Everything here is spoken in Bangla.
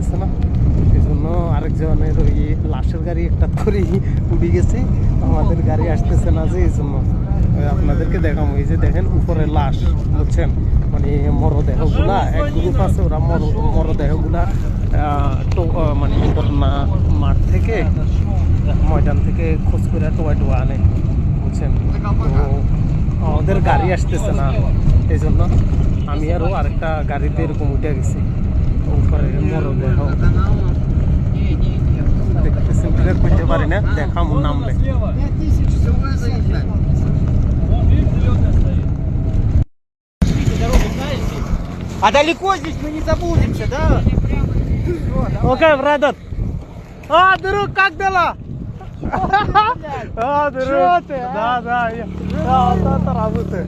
আসতেছে না, এই জন্য আরেকজনের ওই লাশের গাড়ি একটা করে উঠে গেছে, আমাদের গাড়ি আসতেছে না, যে এই জন্য আপনাদেরকে দেখাবো। এই যে দেখেন উপরে লাশ, বুঝছেন, মানে মরদেহগুলা এক গ্রুপ আছে, ওরা মরদেহগুলা মানে বন্যা মাঠ থেকে, ময়দান থেকে খোঁজ করে টোয়া আনে, বুঝছেন। তো আমাদের গাড়ি আসতেছে না, এই জন্য আমি আরও আরেকটা গাড়িতে এরকম উঠে গেছি, উপরে মরদেহ দেখতেছেন, ক্লিয়ার করতে পারি না, দেখা মন নামলে। А далеко здесь мы не заблудимся, да? Окей, братан. Друг, как дела? Друг. Да, работаю.